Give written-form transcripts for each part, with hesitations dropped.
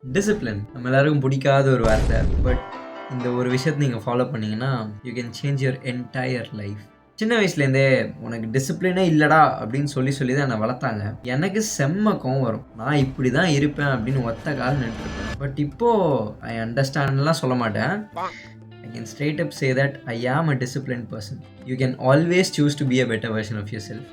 Discipline நம்ம எல்லாருக்கும் பிடிக்காத ஒரு வார்த்தை. பட் இந்த ஒரு விஷயத்தை நீங்கள் ஃபாலோ பண்ணீங்கன்னா you can change your entire life. சின்ன வயசுலேருந்தே உனக்கு டிசிப்ளினே இல்லைடா அப்படின்னு சொல்லி சொல்லி தான் என்னை வளர்த்தாங்க. எனக்கு செம்ம கோவம் வரும். நான் இப்படி தான் இருப்பேன் அப்படின்னு ஒத்த கால் நின்றுருப்பேன். பட் இப்போது ஐ அண்டர்ஸ்டாண்ட்லாம் சொல்ல மாட்டேன். I can straight up say that I am a disciplined person. You can always choose to be a better version of yourself.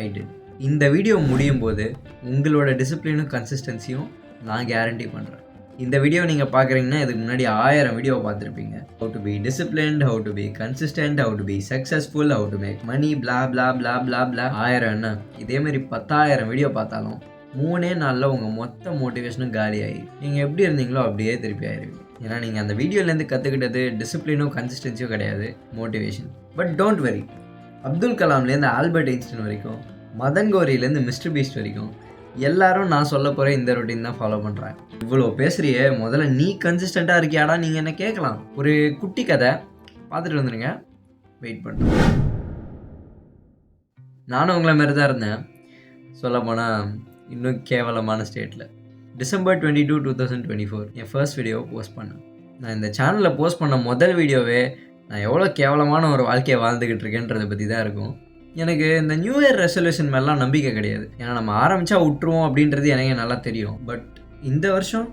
I did. இந்த வீடியோ முடியும் போது உங்களோட டிசிப்ளினும் கன்சிஸ்டன்சியும் நான் கேரண்டி பண்ணுறேன். இந்த வீடியோ நீங்கள் பார்க்குறீங்கன்னா இதுக்கு முன்னாடி 1000 வீடியோ பார்த்துருப்பீங்க. how to be disciplined, how to be consistent, how to be successful, how to make money, blah blah blah blah blah. 1000 என்ன, இதேமாரி 10,000 வீடியோ பார்த்தாலும் 3 நாளில் உங்கள் மொத்த மோட்டிவேஷனும் காலி ஆகி நீங்கள் எப்படி இருந்தீங்களோ அப்படியே திருப்பி ஆயிருவீங்க. ஏன்னா நீங்கள் அந்த வீடியோலேருந்து கற்றுக்கிட்டது டிசிப்ளினும் கன்சிஸ்டன்சியும் கிடையாது, motivation. But don't worry, Abdul கலாம்லேருந்து ஆல்பர்ட் ஐன்ஸ்டைன் வரைக்கும், மதன் கோரியிலேருந்து மிஸ்டர் பீஸ்ட் வரைக்கும் எல்லாரும் நான் சொல்ல போகிற இந்த ரொட்டீன் தான் ஃபாலோ பண்ணுறாங்க. இவ்வளோ பேசுகிறியே, முதல்ல நீ கன்சிஸ்டண்ட்டாக இருக்கியாடா நீங்கள் என்ன கேட்கலாம். ஒரு குட்டி கதை பார்த்துட்டு வந்துடுங்க, வெயிட் பண்ணுறேன். நானும் உங்களை மாதிரி தான் இருந்தேன். சொல்லப்போனால் இன்னும் கேவலமான ஸ்டேட்டில். December 22, 2024 என் ஃபர்ஸ்ட் வீடியோவை போஸ்ட் பண்ணேன். நான் இந்த சேனலில் போஸ்ட் பண்ண முதல் வீடியோவே நான் எவ்வளோ கேவலமான ஒரு வாழ்க்கையை வாழ்ந்துக்கிட்டு இருக்கேன்றதை பற்றி தான் இருக்கும். எனக்கு இந்த நியூ இயர் ரெசல்யூஷன் மேலாம் நம்பிக்கை கிடையாது. ஏன்னா நம்ம ஆரம்பித்தா விட்டுருவோம் அப்படின்றது எனக்கு நல்லா தெரியும். பட் இந்த வருஷம்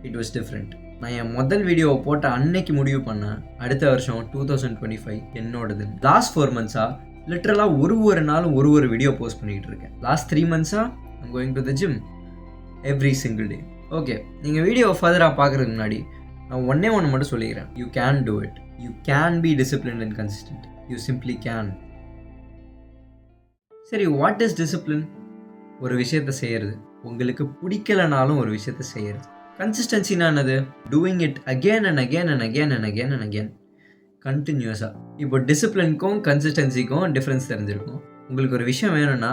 இட் வாஸ் டிஃப்ரெண்ட். நான் என் முதல் வீடியோவை போட்ட அன்னைக்கு முடிவு பண்ணேன், அடுத்த வருஷம் 2025 என்னோடது. லாஸ்ட் 4 months-ஆக லிட்ரலாக ஒரு நாளும் ஒரு வீடியோ போஸ்ட் பண்ணிக்கிட்டு இருக்கேன். லாஸ்ட் 3 months-ஆக I'm going to the gym every single day. Okay, நீங்கள் வீடியோவை ஃபர்தராக பார்க்குறதுக்கு முன்னாடி நான் ஒன்று மட்டும் சொல்லிக்கிறேன். You can do it. You can be disciplined and consistent. You simply can. சரி, வாட் இஸ் டிசிப்ளின்? ஒரு விஷயத்தை செய்கிறது, உங்களுக்கு பிடிக்கலனாலும் ஒரு விஷயத்தை செய்கிறது. கன்சிஸ்டன்சினா என்னது? Doing it again and again and again and again and again கண்டினியூஸாக. இப்போ டிசிப்ளினுக்கும் கன்சிஸ்டன்சிக்கும் டிஃப்ரென்ஸ் தெரிஞ்சிருக்கும். உங்களுக்கு ஒரு விஷயம் வேணும்னா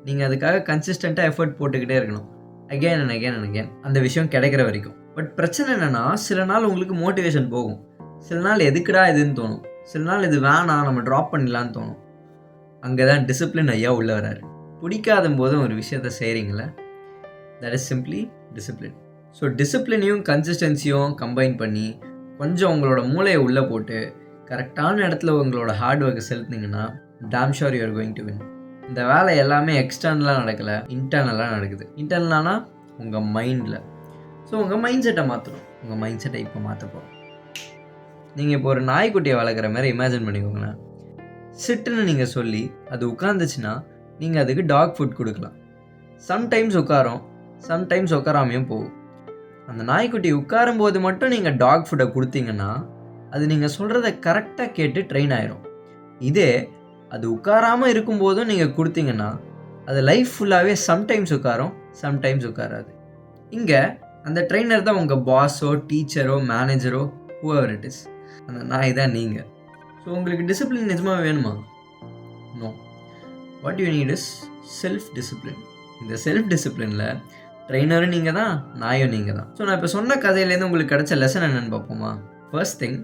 நீங்கள் அதுக்காக கன்சிஸ்டண்ட்டாக எஃபர்ட் போட்டுக்கிட்டே இருக்கணும், again and again and again, அந்த விஷயம் கிடைக்கிற வரைக்கும். பட் பிரச்சனை என்னென்னா, சில நாள் உங்களுக்கு மோட்டிவேஷன் போகும், சில நாள் எதுக்குடா இதுன்னு தோணும், சில நாள் இது வேணாம் நம்ம ட்ராப் பண்ணிடலான்னு தோணும். அங்கே தான் டிசிப்ளின் ஐயா உள்ளே வராரு. பிடிக்காத போதும் ஒரு விஷயத்தை செய்கிறீங்களே, that is simply discipline. So டிசிப்ளினையும் கன்சிஸ்டன்சியும் கம்பைன் பண்ணி கொஞ்சம் உங்களோட மூளையை உள்ளே போட்டு கரெக்டான இடத்துல உங்களோட ஹார்ட் ஒர்க்கை செலுத்தினீங்கன்னா damn sure you are going to win. இந்த வேலை எல்லாமே எக்ஸ்டர்னலாக நடக்கலை, இன்டர்னலாக நடக்குது. இன்டர்னலானா உங்கள் மைண்டில். ஸோ உங்கள் மைண்ட் செட்டை மாற்றணும். உங்கள் மைண்ட் செட்டை இப்போ மாற்ற போகிறோம். நீங்கள் இப்போ ஒரு நாய்க்குட்டியை வளர்க்குற மாதிரி இமேஜின் பண்ணிக்கோங்களேன். சிட்டுன்னு நீங்கள் சொல்லி அது உட்காந்துச்சுன்னா நீங்கள் அதுக்கு டாக் ஃபுட் கொடுக்கலாம். சம்டைம்ஸ் உட்காரும், சம்டைம்ஸ் உட்காராமையும் போகும். அந்த நாய்க்குட்டி உட்காரும் போது மட்டும் நீங்கள் டாக் ஃபுட்டை கொடுத்தீங்கன்னா அது நீங்கள் சொல்கிறத கரெக்டாக கேட்டு ட்ரெயின் ஆயிரும். இதே அது உட்காராமல் இருக்கும்போதும் நீங்கள் கொடுத்தீங்கன்னா அது லைஃப் ஃபுல்லாகவே சம்டைம்ஸ் உட்காரும், சம்டைம்ஸ் உட்காராது. இங்கே அந்த ட்ரெயினர் தான் உங்கள் பாஸோ டீச்சரோ மேனேஜரோ whoever it is. அந்த நாய் தான் நீங்கள். ஸோ உங்களுக்கு டிசிப்ளின் நிஜமாக வேணுமா? No. What you need is self discipline. இந்த செல்ஃப் டிசிப்ளினில் ட்ரெயினரும் நீங்கள் தான், நாயும் நீங்கள் தான். ஸோ நான் இப்போ சொன்ன கதையிலேருந்து உங்களுக்கு கிடைச்ச லெசன் என்னென்னு பார்ப்போமா? First thing,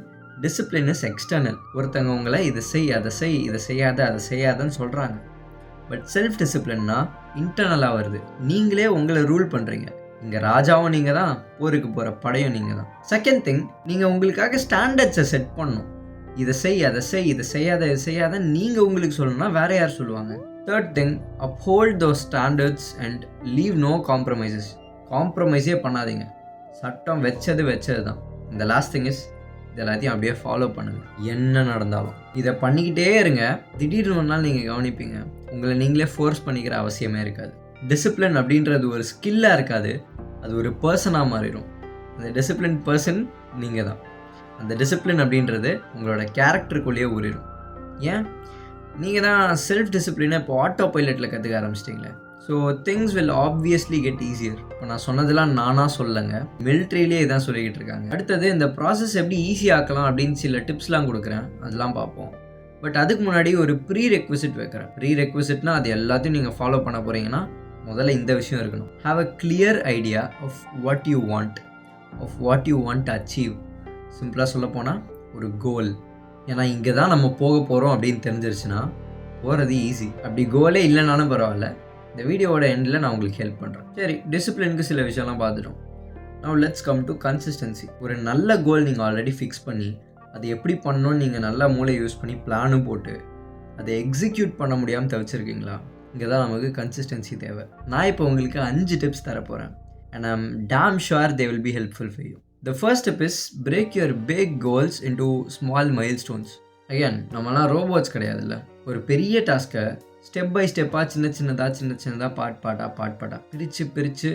discipline is external. ஒருத்தவங்க உங்களை இதை செய், அதை செய், இதை செய்யாத, அதை செய்யாதன்னு சொல்கிறாங்க. பட் செல்ஃப் டிசிப்ளின்னா இன்டர்னலாக வருது. நீங்களே உங்களை ரூல் பண்ணுறீங்க. இங்கே ராஜாவும் நீங்கள் தான், போருக்கு போகிற படையும் நீங்கள் தான். செகண்ட் திங், நீங்கள் உங்களுக்காக ஸ்டாண்டர்ட்ஸை செட் பண்ணணும். இதை செய், அதை செய், இதை செய்யாத, இதை செய்யாத நீங்கள் உங்களுக்கு சொல்லணும்னா வேறு யார் சொல்லுவாங்க? Third thing, uphold those standards and leave no compromises. காம்ப்ரமைஸே பண்ணாதீங்க. சட்டம் வச்சது தான். இந்த லாஸ்ட் திங் இஸ், இது எல்லாத்தையும் அப்படியே ஃபாலோ பண்ணுங்கள் என்ன நடந்தாலும். இதை பண்ணிக்கிட்டே இருங்க. திடீர்னு ஒரு நாள் நீங்கள் கவனிப்பீங்க, உங்களை நீங்களே ஃபோர்ஸ் பண்ணிக்கிற அவசியமே இருக்காது. டிசிப்ளின் அப்படின்றது ஒரு ஸ்கில்லாக இருக்காது, அது ஒரு பர்சனாக மாறிடும். அந்த டிசிப்ளின் பர்சன் நீங்கள் தான். அந்த டிசிப்ளின் அப்படின்றது உங்களோட கேரக்டருக்குள்ளேயே ஊறிடும். ஏன்? நீங்கள் தான் செல்ஃப் டிசிப்ளினை இப்போ ஆட்டோ பைலட்டில் கற்றுக்க ஆரம்பிச்சிட்டிங்களே. So things will obviously get easier. இப்போ நான் சொன்னதெல்லாம் நானாக சொல்லலைங்க, மிலிட்ரியிலே இதான் சொல்லிக்கிட்டு இருக்காங்க. அடுத்தது இந்த ப்ராசஸ் எப்படி ஈஸியாக்கலாம் அப்படின்னு சில டிப்ஸ்லாம் கொடுக்குறேன், அதெல்லாம் பார்ப்போம். பட் அதுக்கு முன்னாடி ஒரு ப்ரீ ரெக்விசிட் வைக்கிறேன். ப்ரீ ரெக்விசிட்னா அது எல்லாத்தையும் நீங்கள் ஃபாலோ பண்ண போகிறீங்கன்னா முதல்ல இந்த விஷயம் இருக்கணும். Have a clear idea of what you want to achieve. சிம்பிளாக சொல்ல போனால் ஒரு கோல். ஏன்னா இங்கே தான் நம்ம போக போகிறோம் அப்படின்னு தெரிஞ்சிருச்சுன்னா போகிறது ஈஸி. அப்படி கோலே இல்லைனாலும் பரவாயில்ல, இந்த வீடியோவோட எண்டில் நான் உங்களுக்கு ஹெல்ப் பண்ணுறேன். சரி, டிசிப்ளினுக்கு சில விஷயம்லாம் பார்த்துட்டோம். Now let's come to consistency. ஒரு நல்ல கோல் நீங்கள் ஆல்ரெடி ஃபிக்ஸ் பண்ணி அது எப்படி பண்ணணும்னு நீங்கள் நல்லா மூளை யூஸ் பண்ணி பிளானும் போட்டு அதை எக்ஸிக்யூட் பண்ண முடியாமல் தவிச்சிருக்கீங்களா? இங்கே தான் நமக்கு கன்சிஸ்டன்சி தேவை. நான் இப்போ உங்களுக்கு 5 டிப்ஸ் தரப்போகிறேன். And I'm damn sure they will be helpful for you. The first tip is break your big goals into small milestones. Again, நம்மலாம் ரோபோட்ஸ் கிடையாதுல்ல. ஒரு பெரிய டாஸ்க்கை ஸ்டெப் பை ஸ்டெப்பாக சின்னதாக பாட்டாக பிரித்து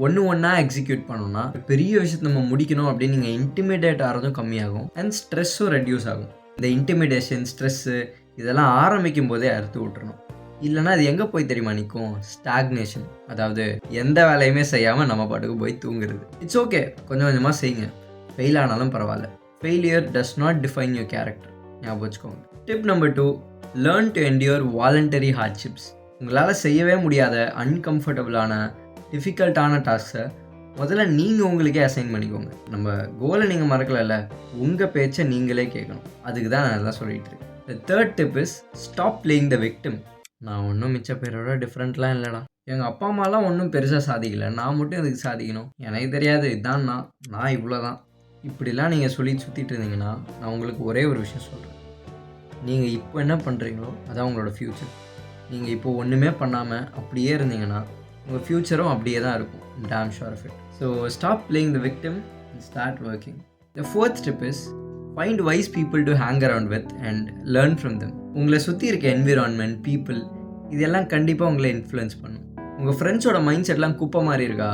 ஒன்றா எக்ஸிக்யூட் பண்ணோம்னா பெரிய விஷயத்தை நம்ம முடிக்கணும் அப்படின்னு நீங்கள் இன்டிமிடேட் ஆகிறதும் கம்மியாகும் அண்ட் ஸ்ட்ரெஸ்ஸும் ரெடியூஸ் ஆகும். இந்த இன்டிமிடேஷன், ஸ்ட்ரெஸ்ஸு இதெல்லாம் ஆரம்பிக்கும் போதே அறுத்து விட்டுறணும். இல்லைனா அது எங்கே போய் தெரியுமா நிற்கும்? ஸ்டாக்னேஷன். அதாவது எந்த வேலையுமே செய்யாமல் நம்ம பாட்டுக்கு போய் தூங்குறது. இட்ஸ் ஓகே, கொஞ்சம் கொஞ்சமாக செய்யுங்க. ஃபெயில் ஆனாலும் பரவாயில்ல. Failure does not define your character. ஞாபகம் வச்சுக்கோங்க. Tip number 2, learn to endure voluntary hardships. உங்களால் செய்யவே முடியாத அன்கம்ஃபர்டபுளான டிஃபிகல்ட்டான டாஸ்க்கை முதல்ல நீங்கள் உங்களுக்கே அசைன் பண்ணிக்கோங்க. நம்ம கோலை நீங்கள் மறக்கலைல்ல, உங்கள் பேச்சை நீங்களே கேட்கணும். அதுக்கு தான் நான் எல்லாம் சொல்லிகிட்டு இருக்கேன். The third tip is stop playing the victim. நான் ஒன்றும் மிச்ச பேரோட டிஃப்ரெண்ட்லாம் இல்லைடா, எங்கள் அப்பா அம்மாலாம் ஒன்றும் பெருசாக சாதிக்கலை, நான் மட்டும் இதுக்கு சாதிக்கணும், எனக்கு தெரியாது, இதுதான் நான் இவ்வளோ தான், இப்படிலாம் நீங்கள் சொல்லி சுற்றிட்டு இருந்தீங்கன்னா நான் உங்களுக்கு ஒரே ஒரு விஷயம் சொல்கிறேன். நீங்கள் இப்போ என்ன பண்ணுறீங்களோ அதான் உங்களோட ஃப்யூச்சர். நீங்கள் இப்போ ஒன்றுமே பண்ணாமல் அப்படியே இருந்தீங்கன்னா உங்கள் ஃப்யூச்சரும் அப்படியே தான் இருக்கும். Damn sure of it. So stop playing the victim and start working. The fourth step is find wise people to hang around with and learn from them. உங்களை சுற்றி இருக்க என்விரான்மெண்ட், பீப்புள் இதெல்லாம் கண்டிப்பாக உங்களை இன்ஃப்ளூயன்ஸ் பண்ணும். உங்கள் ஃப்ரெண்ட்ஸோட மைண்ட் செட்லாம் குப்பை மாதிரி இருக்கா?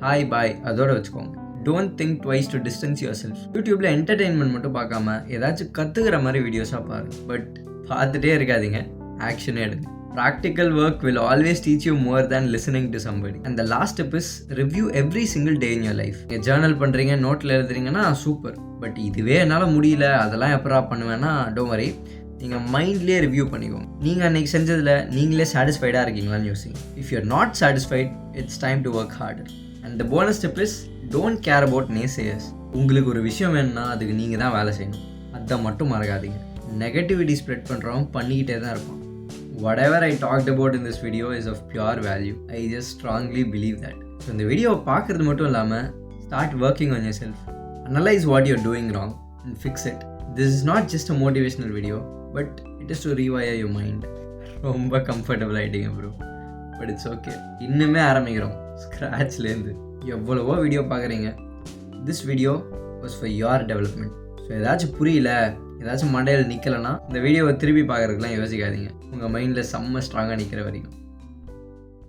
ஹாய் பாய் அதோட வச்சுக்கோங்க. Don't think twice to distance your self. யூடியூப்பில் என்டர்டெயின்மெண்ட் மட்டும் பார்க்காம ஏதாச்சும் கற்றுக்கிற மாதிரி வீடியோஸாக பாருங்கள். பட் பார்த்துட்டே இருக்காதீங்க, ஆக்ஷனே எடுங்க. Practical work will always teach you more than listening to somebody. And the last tip is review every single day in your life. நீங்கள் ஜேர்னல் பண்ணுறீங்க, நோட்டில் எழுதுறீங்கன்னா சூப்பர். பட் இதுவே என்னால் முடியல, அதெல்லாம் எப்பரா பண்ணுவேன்னா டோன்ட் வரி. நீங்கள் மைண்ட்லேயே ரிவ்யூ பண்ணிக்கோங்க. நீங்கள் அன்றைக்கி செஞ்சதில் நீங்களே சாட்டிஸ்ஃபைடாக இருக்கீங்களான்னு யோசிங்க. If you are not satisfied, it's time to work harder. And the bonus tip is don't care about naysayers. உங்களுக்கு ஒரு விஷயம் வேணும்னா அதுக்கு நீங்கள் தான் வேலை செய்யணும். அதை மட்டும் மறக்காதீங்க. நெகட்டிவிட்டி ஸ்ப்ரெட் பண்ணுறவங்க பண்ணிக்கிட்டே தான் இருப்பான். Whatever I talked about in this video is of pure value. I just strongly believe that. So இந்த வீடியோவை பார்க்குறது மட்டும் இல்லாமல் start working on yourself. Analyze what you're doing wrong and fix it. This is not just a motivational video, but it is to rewire your mind. ரொம்ப comfortable ஆகிட்டீங்க bro, but it's okay. இன்னுமே ஆரம்பிக்கிறோம் ஸ்க்ராட்ச்லேருந்து. எவ்வளவோ video பார்க்குறீங்க. This video was for your development. So ஏதாச்சும் புரியல, ஏதாச்சும் மண்டையில் நிற்கலைன்னா இந்த வீடியோவை திருப்பி பார்க்குறதுக்குலாம் யோசிக்காதீங்க. உங்கள் மைண்டில் செம்ம ஸ்ட்ராங்காக நிற்கிற வரைக்கும்.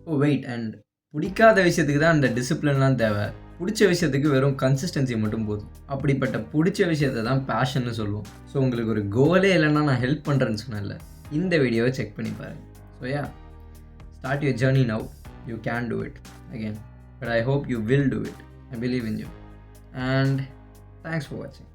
ஓ வெயிட், அண்ட் பிடிக்காத விஷயத்துக்கு தான் அந்த டிசிப்ளின்லாம் தேவை. பிடிச்ச விஷயத்துக்கு வெறும் கன்சிஸ்டன்சி மட்டும் போதும். அப்படிப்பட்ட பிடிச்ச விஷயத்தை தான் பேஷன்னு சொல்லுவோம். ஸோ உங்களுக்கு ஒரு கோலே இல்லைன்னா நான் ஹெல்ப் பண்ணுறேன்னு சொன்னேன்ல, இந்த வீடியோவை செக் பண்ணி பாருங்கள். So yeah, start your journey now. You can do it again, but I hope you will do it. I believe in you. And thanks for வாட்சிங்.